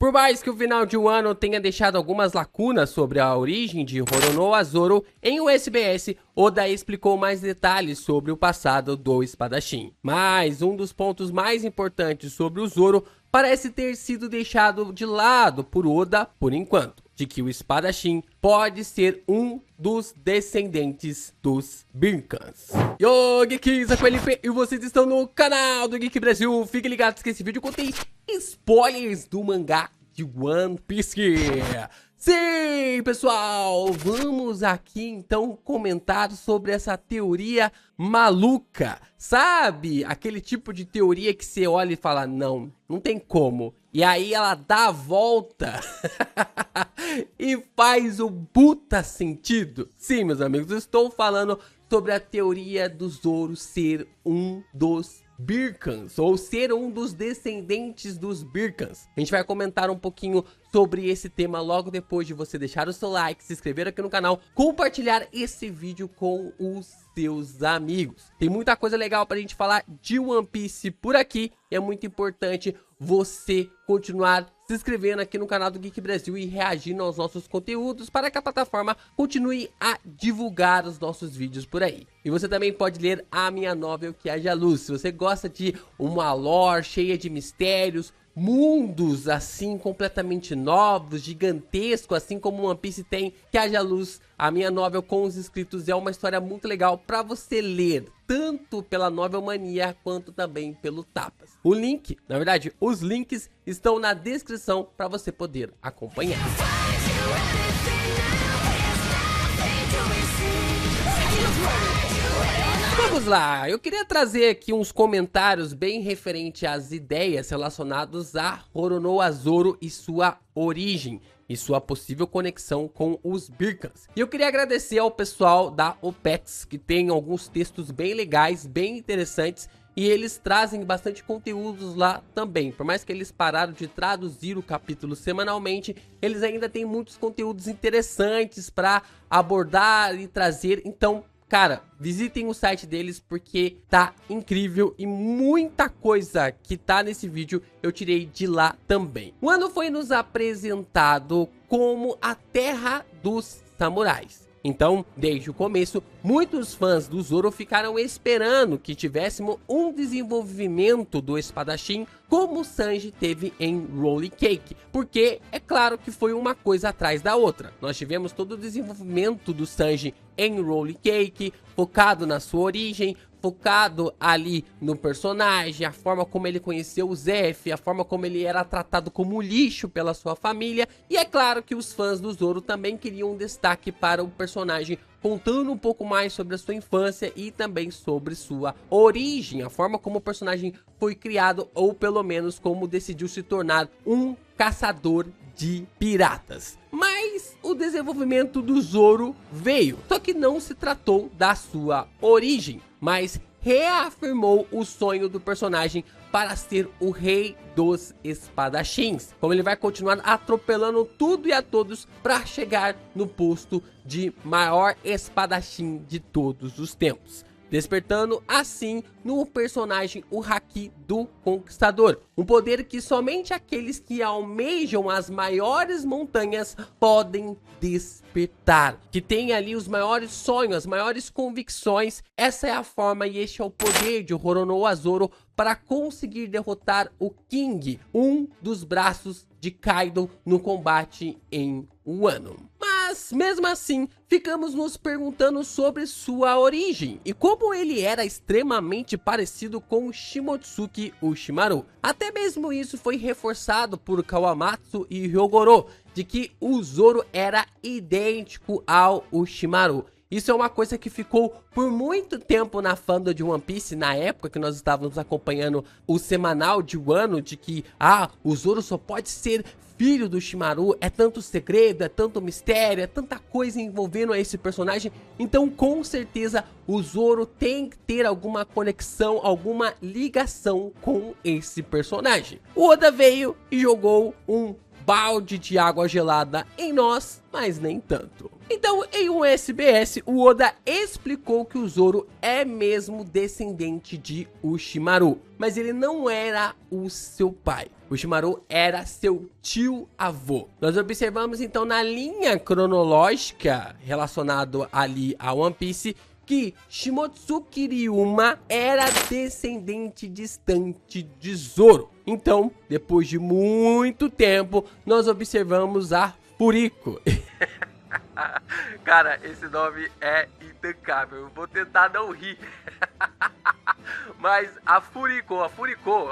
Por mais que o final de Wano tenha deixado algumas lacunas sobre a origem de Roronoa Zoro, em o SBS, Oda explicou mais detalhes sobre o passado do espadachim. Mas um dos pontos mais importantes sobre o Zoro parece ter sido deixado de lado por Oda por enquanto, de que o espadachim pode ser um dos descendentes dos Birkans. Yo, Geeks, aqui é o LP e vocês estão no canal do Geek Brasil. Fiquem ligados que esse vídeo contém spoilers do mangá de One Piece. Sim, pessoal, vamos aqui então comentar sobre essa teoria maluca. Sabe, aquele tipo de teoria que você olha e fala, não tem como. E aí ela dá a volta e faz o puta sentido. Sim, meus amigos, eu estou falando sobre a teoria do Zoro ser um dos Birkans, ou ser um dos descendentes dos Birkans. A gente vai comentar um pouquinho sobre esse tema logo depois de você deixar o seu like, se inscrever aqui no canal, compartilhar esse vídeo com os seus amigos. Tem muita coisa legal pra gente falar de One Piece por aqui. É muito importante você continuar se inscrevendo aqui no canal do Geek Brasil e reagindo aos nossos conteúdos para que a plataforma continue a divulgar os nossos vídeos por aí. E você também pode ler a minha novel Que Haja Luz. Se você gosta de uma lore cheia de mistérios, mundos assim completamente novos, gigantescos, assim como One Piece tem, Que Haja Luz, a minha novel com os inscritos, é uma história muito legal para você ler, tanto pela Novel Mania quanto também pelo Tapas. O link, na verdade, os links estão na descrição para você poder acompanhar. Vamos lá, eu queria trazer aqui uns comentários bem referente às ideias relacionadas a Roronoa Zoro e sua origem e sua possível conexão com os Birkans. E eu queria agradecer ao pessoal da OPEX, que tem alguns textos bem legais, bem interessantes, e eles trazem bastante conteúdos lá também. Por mais que eles pararam de traduzir o capítulo semanalmente, eles ainda têm muitos conteúdos interessantes para abordar e trazer. Então, cara, visitem o site deles porque tá incrível e muita coisa que tá nesse vídeo eu tirei de lá também. O Wano foi nos apresentado como a terra dos samurais. Então, desde o começo, muitos fãs do Zoro ficaram esperando que tivéssemos um desenvolvimento do espadachim como o Sanji teve em Roll Cake, porque é claro que foi uma coisa atrás da outra. Nós tivemos todo o desenvolvimento do Sanji em Roll Cake, focado na sua origem, focado ali no personagem, a forma como ele conheceu o Zeff, a forma como ele era tratado como lixo pela sua família. E é claro que os fãs do Zoro também queriam um destaque para o personagem, contando um pouco mais sobre a sua infância e também sobre sua origem, a forma como o personagem foi criado, ou pelo menos como decidiu se tornar um caçador de piratas. Mas o desenvolvimento do Zoro veio, só que não se tratou da sua origem, mas reafirmou o sonho do personagem para ser o rei dos espadachins, como ele vai continuar atropelando tudo e a todos para chegar no posto de maior espadachim de todos os tempos, despertando assim no personagem o Haki do Conquistador, um poder que somente aqueles que almejam as maiores montanhas podem despertar, que tem ali os maiores sonhos, as maiores convicções. Essa é a forma e este é o poder de Roronoa Zoro para conseguir derrotar o King, um dos braços de Kaido no combate em Wano. Mas mesmo assim, ficamos nos perguntando sobre sua origem e como ele era extremamente parecido com o Shimotsuki Uchimaru. Até mesmo isso foi reforçado por Kawamatsu e Hyogoro, de que o Zoro era idêntico ao Uchimaru. Isso é uma coisa que ficou por muito tempo na fandom de One Piece, na época que nós estávamos acompanhando o semanal de Wano, de que, o Zoro só pode ser filho do Uchimaru, é tanto segredo, é tanto mistério, é tanta coisa envolvendo esse personagem. Então, com certeza, o Zoro tem que ter alguma conexão, alguma ligação com esse personagem. O Oda veio e jogou um balde de água gelada em nós, mas nem tanto. Então, em um SBS, o Oda explicou que o Zoro é mesmo descendente de Orochimaru, mas ele não era o seu pai. Orochimaru era seu tio-avô. Nós observamos então na linha cronológica relacionado ali a One Piece que Shimotsuki Ryuma era descendente distante de Zoro. Então, depois de muito tempo, nós observamos a Furiko. Cara, esse nome é intancável. Eu vou tentar não rir. Mas a Furiko,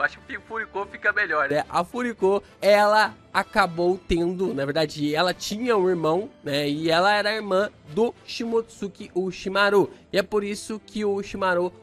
acho que Furiko fica melhor, né? A Furiko, ela acabou tendo, na verdade, ela tinha um irmão, né? E ela era irmã do Shimotsuki Orochimaru. E é por isso que o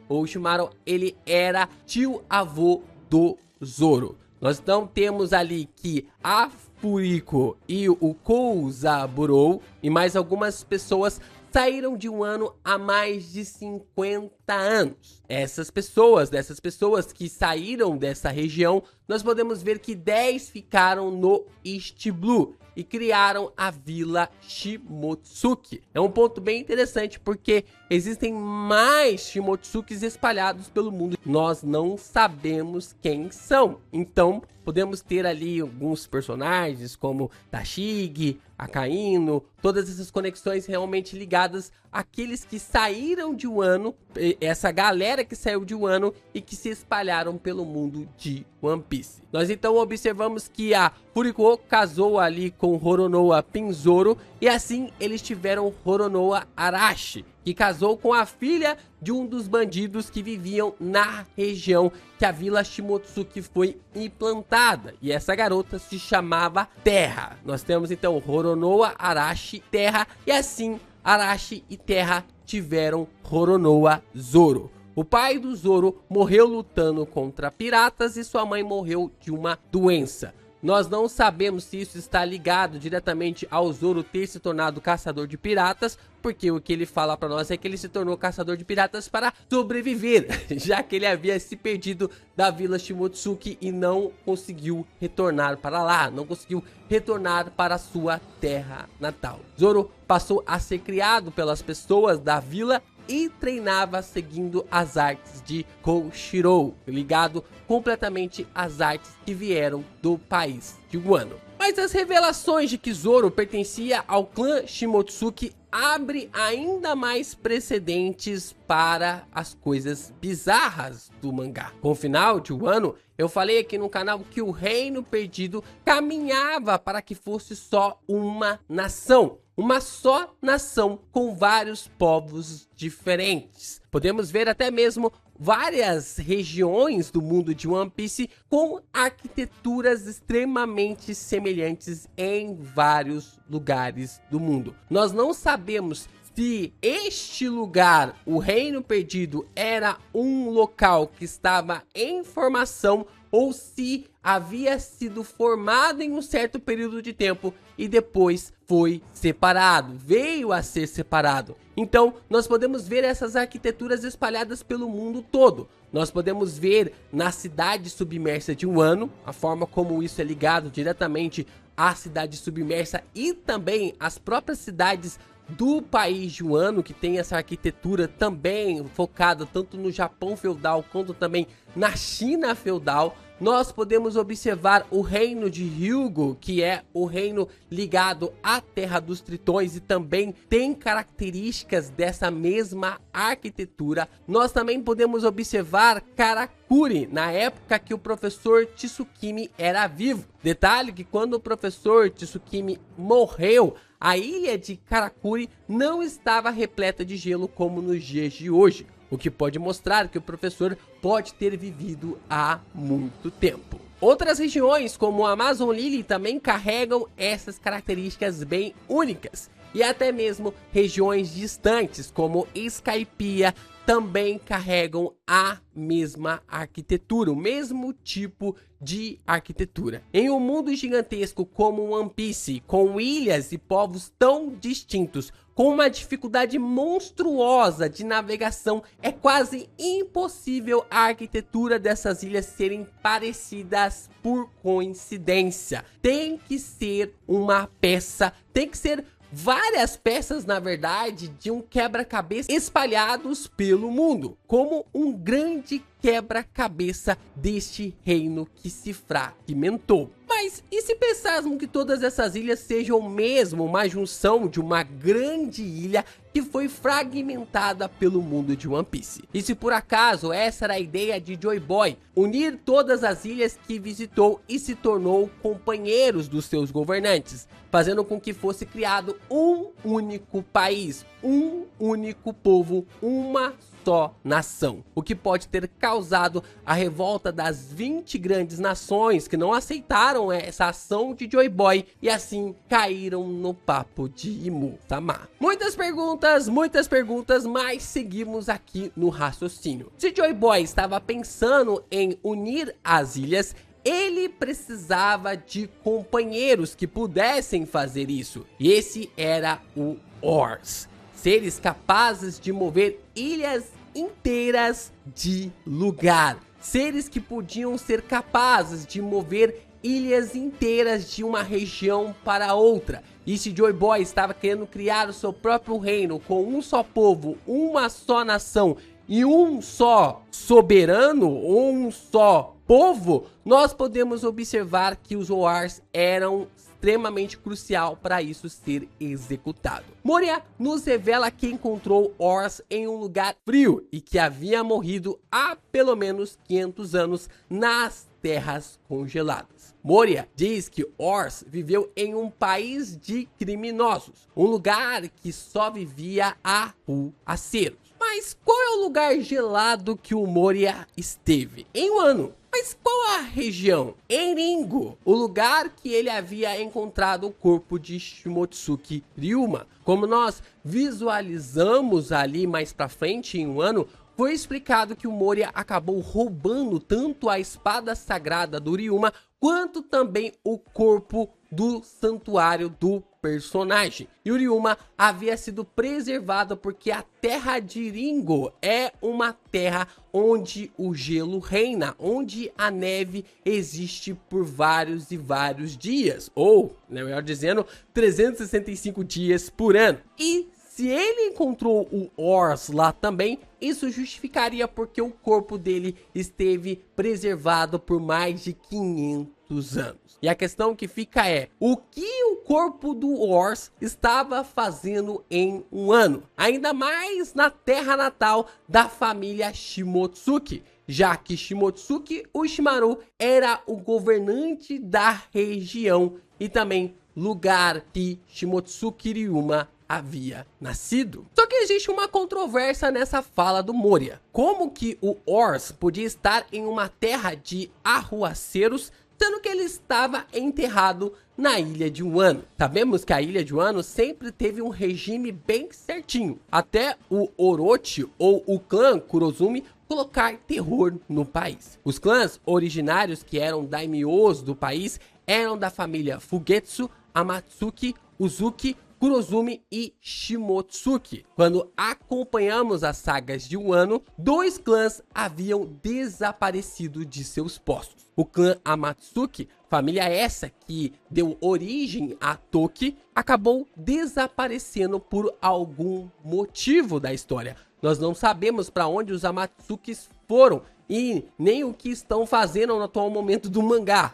Orochimaru, ele era tio-avô do Zoro. Nós então temos ali que a Furiko e o Kouzaburo e mais algumas pessoas saíram de um ano há mais de 50 anos. Dessas pessoas que saíram dessa região, nós podemos ver que 10 ficaram no East Blue e criaram a Vila Shimotsuki. É um ponto bem interessante porque existem mais Shimotsukis espalhados pelo mundo. Nós não sabemos quem são. Então, podemos ter ali alguns personagens como Tashigi, Akainu, todas essas conexões realmente ligadas àqueles que saíram de Wano, essa galera que saiu de Wano e que se espalharam pelo mundo de One Piece. Nós então observamos que a Furiko casou ali com Roronoa Pinzoro e assim eles tiveram Roronoa Arashi, que casou com a filha de um dos bandidos que viviam na região que a Vila Shimotsuki foi implantada. E essa garota se chamava Terra. Nós temos então Roronoa, Arashi, Terra e assim Arashi e Terra tiveram Roronoa Zoro. O pai do Zoro morreu lutando contra piratas e sua mãe morreu de uma doença. Nós não sabemos se isso está ligado diretamente ao Zoro ter se tornado caçador de piratas, porque o que ele fala pra nós é que ele se tornou caçador de piratas para sobreviver, já que ele havia se perdido da Vila Shimotsuki e não conseguiu retornar para lá, não conseguiu retornar para sua terra natal. Zoro passou a ser criado pelas pessoas da vila e treinava seguindo as artes de Koshiro, ligado completamente às artes que vieram do país de Wano. Mas as revelações de que Zoro pertencia ao clã Shimotsuki abre ainda mais precedentes para as coisas bizarras do mangá. Com o final de Wano, eu falei aqui no canal que o Reino Perdido caminhava para que fosse só uma nação. Uma só nação com vários povos diferentes. Podemos ver até mesmo várias regiões do mundo de One Piece com arquiteturas extremamente semelhantes em vários lugares do mundo. Nós não sabemos se este lugar, o Reino Perdido, era um local que estava em formação ou se havia sido formado em um certo período de tempo e depois foi separado, veio a ser separado. Então, nós podemos ver essas arquiteturas espalhadas pelo mundo todo. Nós podemos ver na cidade submersa de Wano, a forma como isso é ligado diretamente à cidade submersa e também às próprias cidades do país de Wano, que tem essa arquitetura também focada tanto no Japão feudal quanto também na China feudal. Nós podemos observar o reino de Hyuga, que é o reino ligado à Terra dos Tritões e também tem características dessa mesma arquitetura. Nós também podemos observar Karakuri, na época que o professor Tsukimi era vivo. Detalhe que quando o professor Tsukimi morreu, a ilha de Karakuri não estava repleta de gelo como nos dias de hoje, o que pode mostrar que o professor pode ter vivido há muito tempo. Outras regiões, como a Amazon Lily, também carregam essas características bem únicas. E até mesmo regiões distantes, como Skypiea, também carregam a mesma arquitetura, o mesmo tipo de arquitetura. Em um mundo gigantesco como One Piece, com ilhas e povos tão distintos Com uma dificuldade monstruosa de navegação, é quase impossível a arquitetura dessas ilhas serem parecidas por coincidência. Tem que ser uma peça, tem que ser várias peças, na verdade, de um quebra-cabeça espalhados pelo mundo, como um grande quebra-cabeça deste reino que se fragmentou. Mas e se pensarmos que todas essas ilhas sejam mesmo uma junção de uma grande ilha que foi fragmentada pelo mundo de One Piece? E se por acaso essa era a ideia de Joy Boy, unir todas as ilhas que visitou e se tornou companheiros dos seus governantes, fazendo com que fosse criado um único país, um único povo, uma só nação, o que pode ter causado a revolta das 20 grandes nações que não aceitaram essa ação de Joy Boy e assim caíram no papo de Imu-sama. Muitas perguntas, mas seguimos aqui no raciocínio. Se Joy Boy estava pensando em unir as ilhas, ele precisava de companheiros que pudessem fazer isso, e esse era o Oars, seres capazes de mover ilhas inteiras de lugar, seres que podiam ser capazes de mover ilhas inteiras de uma região para outra. E se Joy Boy estava querendo criar o seu próprio reino com um só povo, uma só nação e um só soberano, ou um só povo, nós podemos observar que os Oars eram extremamente crucial para isso ser executado. Moria nos revela que encontrou Oars em um lugar frio e que havia morrido há pelo menos 500 anos nas terras congeladas. Moria diz que Oars viveu em um país de criminosos, um lugar que só vivia arruaceiros. Mas qual é o lugar gelado que o Moria esteve? Em Wano. Mas qual a região? Em Ringo, o lugar que ele havia encontrado o corpo de Shimotsuki Ryuma. Como nós visualizamos ali mais pra frente em Wano, foi explicado que o Moria acabou roubando tanto a espada sagrada do Ryuma, quanto também o corpo do santuário do personagem. E o Ryuma havia sido preservado porque a terra de Ringo é uma terra onde o gelo reina, onde a neve existe por vários e vários dias, ou, melhor dizendo, 365 dias por ano. E se ele encontrou o Oars lá também, isso justificaria porque o corpo dele esteve preservado por mais de 500 anos. E a questão que fica é, o que o corpo do Oars estava fazendo em um ano? Ainda mais na terra natal da família Shimotsuki, já que Shimotsuki Uchimaru era o governante da região e também lugar que Shimotsuki Ryuma havia nascido. Só que existe uma controvérsia nessa fala do Moria. Como que o Oars podia estar em uma terra de arruaceiros, sendo que ele estava enterrado na ilha de Wano? Sabemos que a ilha de Wano sempre teve um regime bem certinho, até o Orochi ou o clã Kurozumi colocar terror no país. Os clãs originários que eram daimyos do país eram da família Fugetsu, Amatsuki, Uzuki, Kurozumi e Shimotsuki. Quando acompanhamos as sagas de Wano, dois clãs haviam desaparecido de seus postos. O clã Amatsuki, família essa que deu origem a Toki, acabou desaparecendo por algum motivo da história. Nós não sabemos para onde os Amatsukis foram e nem o que estão fazendo no atual momento do mangá.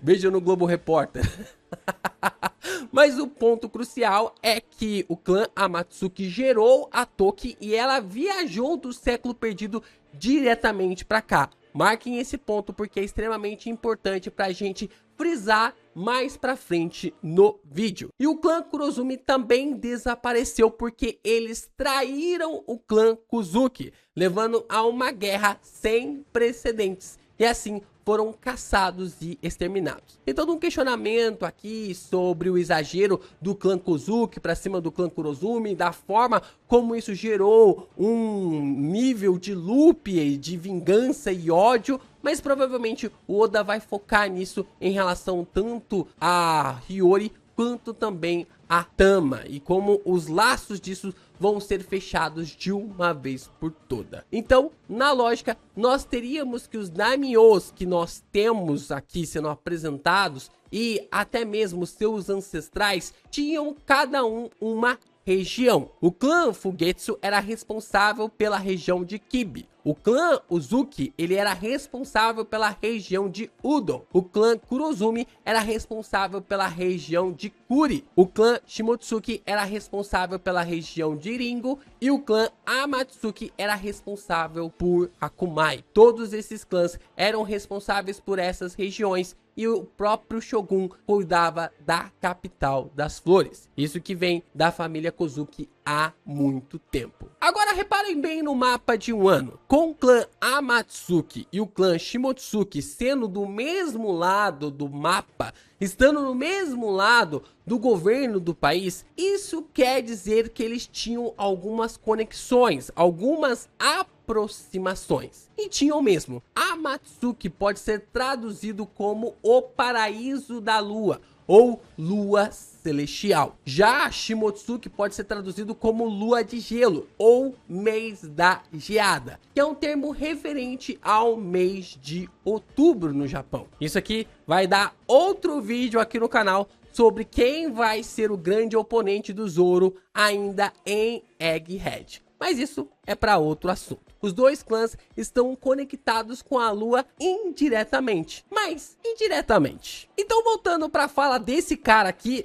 Veja no Globo Repórter. Mas o ponto crucial é que o clã Amatsuki gerou a Toki e ela viajou do século perdido diretamente para cá. Marquem esse ponto porque é extremamente importante para a gente frisar mais pra frente no vídeo. E o clã Kurozumi também desapareceu porque eles traíram o clã Kuzuki, levando a uma guerra sem precedentes. E assim foram caçados e exterminados. Tem todo um questionamento aqui sobre o exagero do clã Kuzuki para cima do clã Kurozumi, da forma como isso gerou um nível de loop, de vingança e ódio, mas provavelmente o Oda vai focar nisso em relação tanto a Hiyori quanto também a Tama, e como os laços disso vão ser fechados de uma vez por toda. Então, na lógica, nós teríamos que os Daimyos que nós temos aqui sendo apresentados, e até mesmo seus ancestrais, tinham cada um uma região. O clã Fugetsu era responsável pela região de Kibi. O clã Uzuki, ele era responsável pela região de Udo. O clã Kurozumi era responsável pela região de Kuri. O clã Shimotsuki era responsável pela região de Ringo. E o clã Amatsuki era responsável por Akumai. Todos esses clãs eram responsáveis por essas regiões. E o próprio Shogun cuidava da capital das flores. Isso que vem da família Kozuki há muito tempo. Agora reparem bem no mapa de Wano. Com o clã Amatsuki e o clã Shimotsuki sendo do mesmo lado do mapa, estando no mesmo lado do governo do país, isso quer dizer que eles tinham algumas conexões, algumas aproximações. E tinham mesmo. Amatsuki pode ser traduzido como o paraíso da lua, ou lua celestial. Já Shimotsuki pode ser traduzido como lua de gelo, ou mês da geada, que é um termo referente ao mês de outubro no Japão. Isso aqui vai dar outro vídeo aqui no canal sobre quem vai ser o grande oponente do Zoro ainda em Egghead. Mas isso é para outro assunto. Os dois clãs estão conectados com a lua indiretamente, mas indiretamente. Então, voltando para a fala desse cara aqui,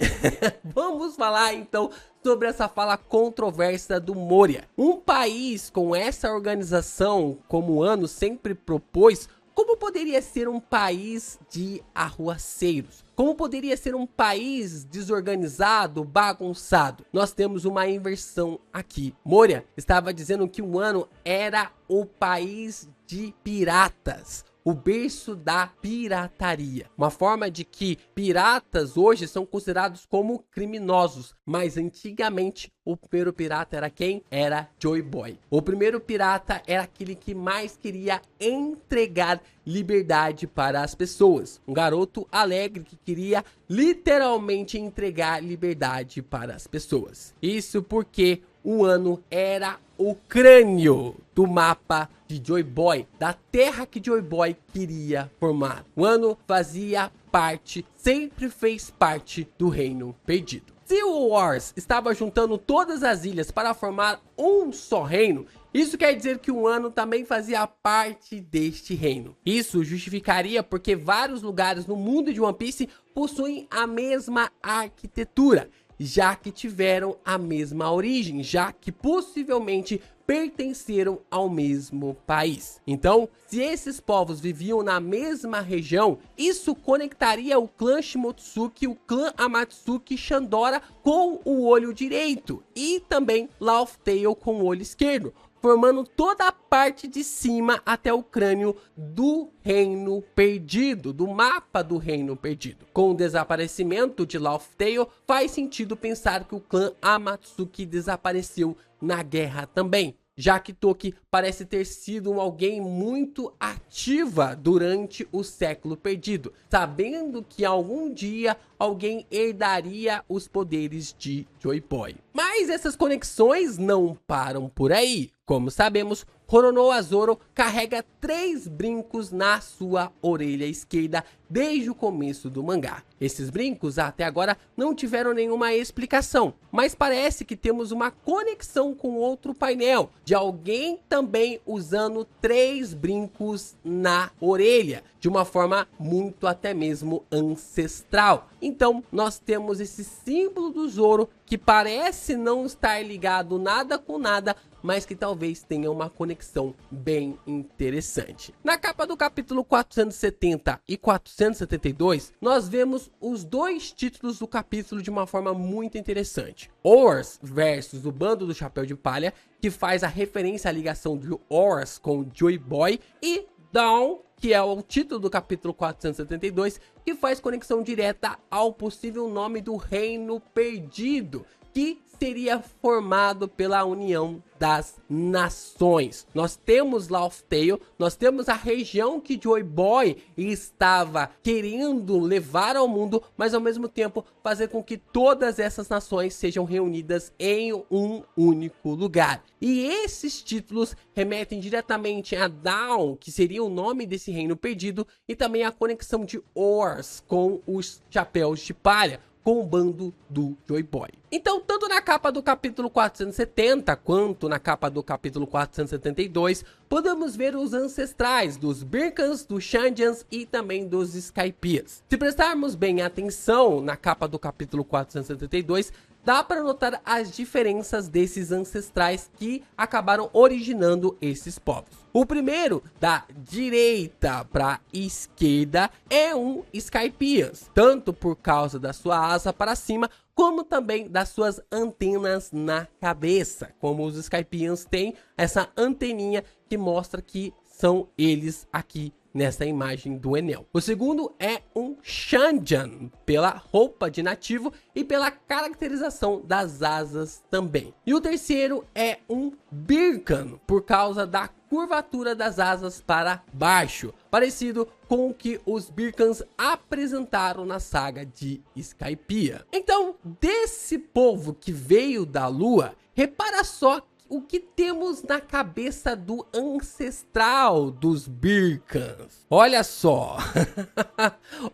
vamos falar então sobre essa fala controversa do Moria. Um país com essa organização, como o Wano sempre propôs, como poderia ser um país de arruaceiros? Como poderia ser um país desorganizado, bagunçado? Nós temos uma inversão aqui. Moria estava dizendo que o Wano era o país de piratas, o berço da pirataria. Uma forma de que piratas hoje são considerados como criminosos, mas antigamente o primeiro pirata era quem? Era Joy Boy. O primeiro pirata era aquele que mais queria entregar liberdade para as pessoas. Um garoto alegre que queria literalmente entregar liberdade para as pessoas. Isso porque o Wano era o crânio do mapa de Joy Boy, da terra que Joy Boy queria formar. O Wano fazia parte, sempre fez parte do Reino Perdido. Se o Wars estava juntando todas as ilhas para formar um só reino, isso quer dizer que o Wano também fazia parte deste reino. Isso justificaria porque vários lugares no mundo de One Piece possuem a mesma arquitetura, já que tiveram a mesma origem, já que possivelmente pertenceram ao mesmo país. Então, se esses povos viviam na mesma região, isso conectaria o clã Shimotsuki, o clã Amatsuki e Shandora com o olho direito e também Laugh Tale com o olho esquerdo, formando toda a parte de cima até o crânio do Reino Perdido, do mapa do Reino Perdido. Com o desaparecimento de Laugh Tale, faz sentido pensar que o clã Amatsuki desapareceu na guerra também, já que Toki parece ter sido alguém muito ativa durante o século perdido, sabendo que algum dia alguém herdaria os poderes de Joy Boy. Mas essas conexões não param por aí. Como sabemos, Roronoa Zoro carrega 3 brincos na sua orelha esquerda desde o começo do mangá. Esses brincos até agora não tiveram nenhuma explicação, mas parece que temos uma conexão com outro painel, de alguém também usando 3 brincos na orelha, de uma forma muito até mesmo ancestral. Então nós temos esse símbolo do Zoro que parece não estar ligado nada com nada, mas que talvez tenha uma conexão bem interessante. Na capa do capítulo 470 e 472, nós vemos os 2 títulos do capítulo de uma forma muito interessante. Oars versus o Bando do Chapéu de Palha, que faz a referência à ligação de Oars com Joy Boy, e Dawn, que é o título do capítulo 472, que faz conexão direta ao possível nome do Reino Perdido, que seria formado pela união das nações. Nós temos Laugh Tale, nós temos a região que Joy Boy estava querendo levar ao mundo, mas ao mesmo tempo fazer com que todas essas nações sejam reunidas em um único lugar. E esses títulos remetem diretamente a Dawn, que seria o nome desse reino perdido, e também a conexão de Ors com os Chapéus de Palha, com o bando do Joy Boy. Então, tanto na capa do capítulo 470, quanto na capa do capítulo 472, podemos ver os ancestrais dos Birkans, dos Shandians e também dos Skypias. Se prestarmos bem atenção na capa do capítulo 472, dá para notar as diferenças desses ancestrais que acabaram originando esses povos. O primeiro, da direita para esquerda, é um Skypias, tanto por causa da sua asa para cima, como também das suas antenas na cabeça. Como os Skypians têm essa anteninha que mostra que são eles aqui nessa imagem do Enel. O segundo é um Shandian, pela roupa de nativo e pela caracterização das asas também. E o terceiro é um Birkan, por causa da curvatura das asas para baixo, parecido com o que os Birkans apresentaram na saga de Skypiea. Então, desse povo que veio da Lua, repara só o que temos na cabeça do ancestral dos Birkans. Olha só,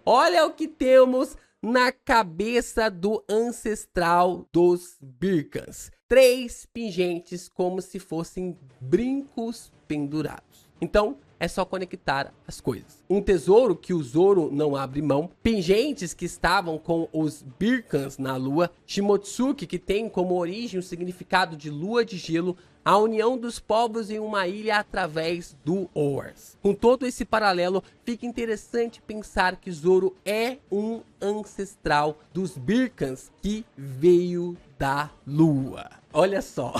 olha o que temos na cabeça do ancestral dos Birkans. 3 pingentes como se fossem brincos pendurados. Então, é só conectar as coisas. Um tesouro que o Zoro não abre mão, pingentes que estavam com os Birkans na lua, Shimotsuki, que tem como origem o significado de lua de gelo, a união dos povos em uma ilha através do Ors. Com todo esse paralelo, fica interessante pensar que Zoro é um ancestral dos Birkans que veio da lua. Olha só,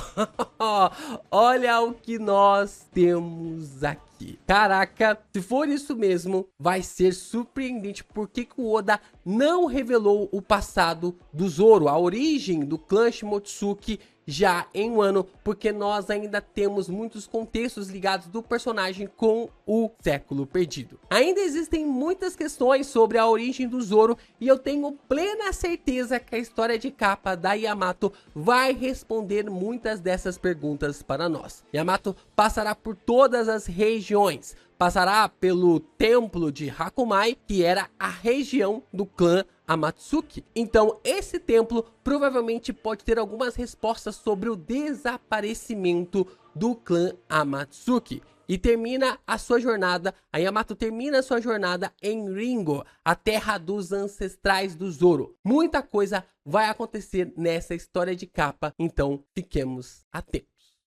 olha o que nós temos aqui. Caraca, se for isso mesmo, vai ser surpreendente porque o Oda não revelou o passado do Zoro, a origem do clã Shimotsuki já em um ano, porque nós ainda temos muitos contextos ligados do personagem com o século perdido. Ainda existem muitas questões sobre a origem do Zoro e eu tenho plena certeza que a história de capa da Yamato vai responder muitas dessas perguntas para nós. Yamato passará por todas as regiões, passará pelo templo de Hakumai, que era a região do clã Amatsuki. Então esse templo provavelmente pode ter algumas respostas sobre o desaparecimento do clã Amatsuki. E termina a sua jornada, a Yamato termina a sua jornada em Ringo, a terra dos ancestrais do Zoro. Muita coisa vai acontecer nessa história de capa, então fiquemos atentos.